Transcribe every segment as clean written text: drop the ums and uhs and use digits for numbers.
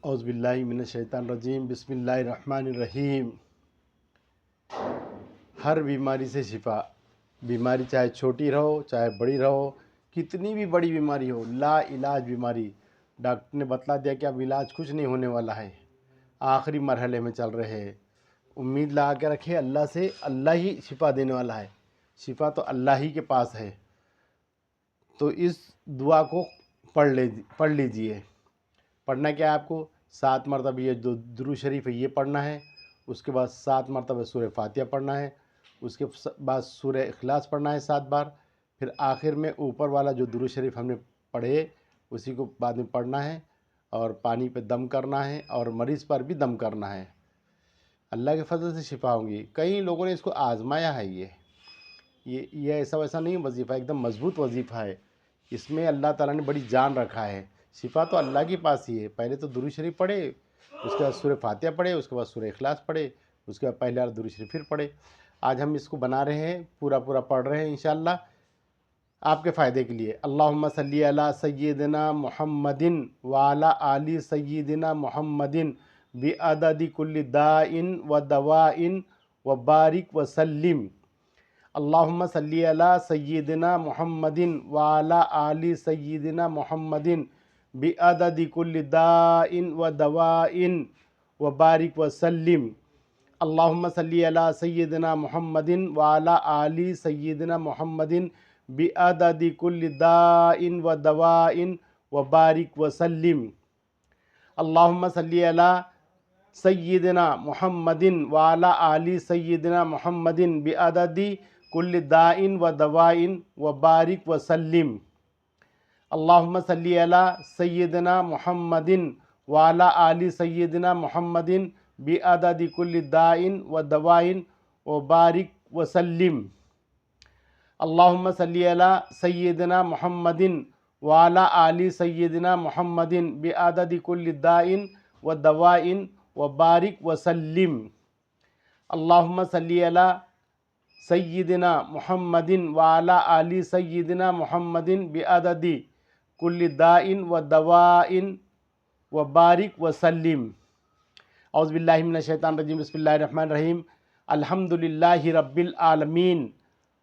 اعوذ باللہ من الشیطان الرجیم، بسم اللہ الرحمن الرحیم۔ ہر بیماری سے شفا، بیماری چاہے چھوٹی رہو چاہے بڑی رہو، کتنی بھی بڑی بیماری ہو، لا علاج بیماری، ڈاکٹر نے بتلا دیا کہ اب علاج کچھ نہیں ہونے والا ہے، آخری مرحلے میں چل رہے ہیں، امید لگا کے رکھے اللہ سے، اللہ ہی شفا دینے والا ہے، شفا تو اللہ ہی کے پاس ہے۔ تو اس دعا کو پڑھ لیجئے۔ پڑھنا کیا ہے آپ کو؟ 7 مرتبہ یہ جو درود شریف ہے یہ پڑھنا ہے، اس کے بعد 7 مرتبہ سورہ فاتحہ پڑھنا ہے، اس کے بعد سورہ اخلاص پڑھنا ہے 7 بار، پھر آخر میں اوپر والا جو درود شریف ہم نے پڑھے اسی کو بعد میں پڑھنا ہے، اور پانی پہ دم کرنا ہے، اور مریض پر بھی دم کرنا ہے۔ اللہ کے فضل سے شفا ہوں گی۔ کئی لوگوں نے اس کو آزمایا ہے، یہ ایسا ویسا نہیں وظیفہ، ایک دم مضبوط وظیفہ ہے، اس میں اللہ تعالیٰ نے بڑی جان رکھا ہے۔ شفا تو اللہ کے پاس ہی ہے۔ پہلے تو درود شریف پڑھے، اس کے بعد سورہ فاتحہ پڑھے، اس کے بعد سورہ اخلاص پڑھے، اس کے بعد پہلے اور درود شریف پھر پڑھے۔ آج ہم اس کو بنا رہے ہیں، پورا پڑھ رہے ہیں انشاءاللہ آپ کے فائدے کے لیے۔ اللہم صلی علی سیدنا محمد وعلی آل سیدنا محمد بعدد کل داء و دواء وبارک وسلم۔ اللہم صلی علی سیدنا محمد وعلی آل سیدنا محمد بعدد کل داء و دواء وبارک وسلم۔ اللہم صلی علی سیدنا محمد وعلی آل سیدنا محمد بعدد کل داء و دواء وبارک وسلم۔ اللہم صلی علی سیدنا محمد وعلی آل سیدنا محمد بعدد کل داء و دواء وبارک وسلم۔ اللہم صلی علی سیدنا محمد وعلی آل سیدنا محمد بعدد کل داء و دواء وبارک وسلم۔ اللہم صلی علی سیدنا محمد وعلی آل سیدنا محمد بعدد کل داء و دواء وبارک وسلم۔ اللہم صلی علی سیدنا محمد وعلی آل سیدنا محمد بعدد کل داء و دواء وبارک وسلم۔ اعوذ باللہ من الشیطان الرجیم، بسم اللہ الرحمن الرحیم۔ الحمدللہ رب العالمین،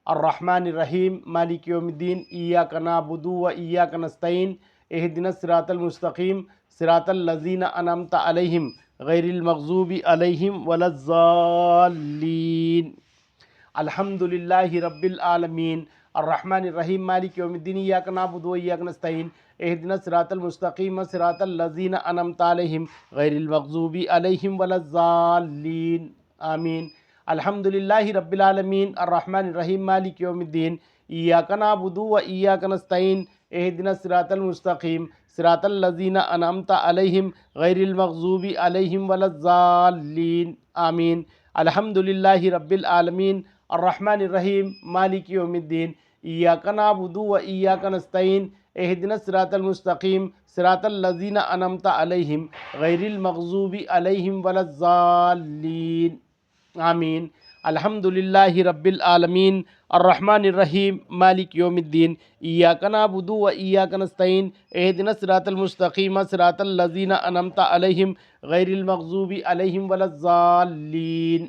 الرحمن الرحیم، مالک یوم الدین، ایاک نعبد و ایاک نستعین، اہدنا الصراط المستقیم، صراط الذین انعمت علیہم غیر المغضوب علیہم ولا الضالین۔ الحمدللہ رب العالمین، الرحمن الرحیم، مالک یوم الدین، ایاک نعبد و ایاک نستعین، اہدنا الصراط المستقیم، صراط الذین انعمت علیہم غیر المغضوب علیہم ولا الضالین، آمین۔ الحمدللہ رب العالمین، الرحمن الرحیم، مالک یوم الدین، ایاک نعبد و ایاک نستعین، اہدنا الصراط المستقیم، صراط الذین انعمت علیہم غیر المغضوب علیہم ولا الضالین، آمین۔ الحمدللہ رب العالمین، الرحمن الرحیم، مالک یوم الدین، ایاک نعبد و ایاک نستعین، اہدنا الصراط المستقیم، صراط الذین انعمت علیہم غیر المغضوب علیہم ولا الضالین، آمین۔ الحمدللہ رب العالمین، الرحمن الرحیم، مالک یوم الدین، ایاک نعبد و ایاک نستعین، اہدنا الصراط المستقیم، صراط الذین انعمت علیہم غیر المغضوب علیہم ولا الضالین،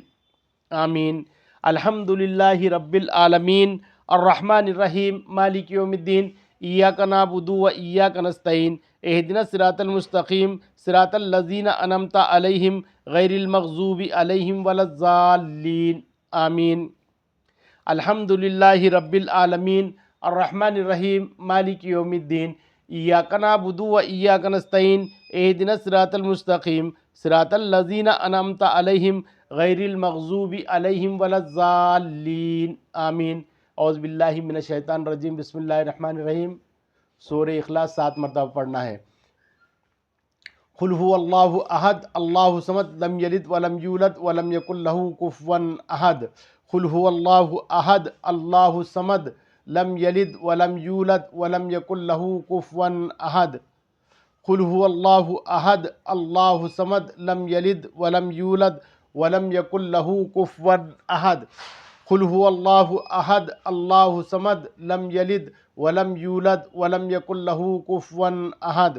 آمین۔ الحمدللہ رب العالمین، الرحمن الرحیم، مالک یوم الدین، ایاک نعبد و ایاک نستعین، اہدنا الصراط المستقیم، صراط الذین انعمت علیہم غیر المغضوب علیہم ولا الضالین، آمین۔ الحمدللہ رب العالمین، الرحمن الرحیم، مالک یوم الدین، ایاک نعبد و ایاک نستعین، اہدنا الصراط المستقیم، صراط الذین انعمت علیہم غیر المغضوب علیہم ولا الضالین، آمین۔ اعوذ باللہ من الشیطان الرجیم، بسم اللہ الرحمن الرحیم۔ سورہ اخلاص 7 مرتبہ پڑھنا ہے۔ قل هو اللہ احد اللہ صمد لم یلد ولم یولد ولم یکن لہ کفوا احد۔ قل هو اللہ احد اللہ صمد لم یلد ولم یولد ولم یکن لہ کفوا احد۔ قل هو اللہ احد اللہ صمد لم یلد ولم یولد ولم یکن لہ کفوا احد۔ قل هو اللہ احد اللہ صمد لم یلد ولم یولد ولم یکن لہ کفوا احد۔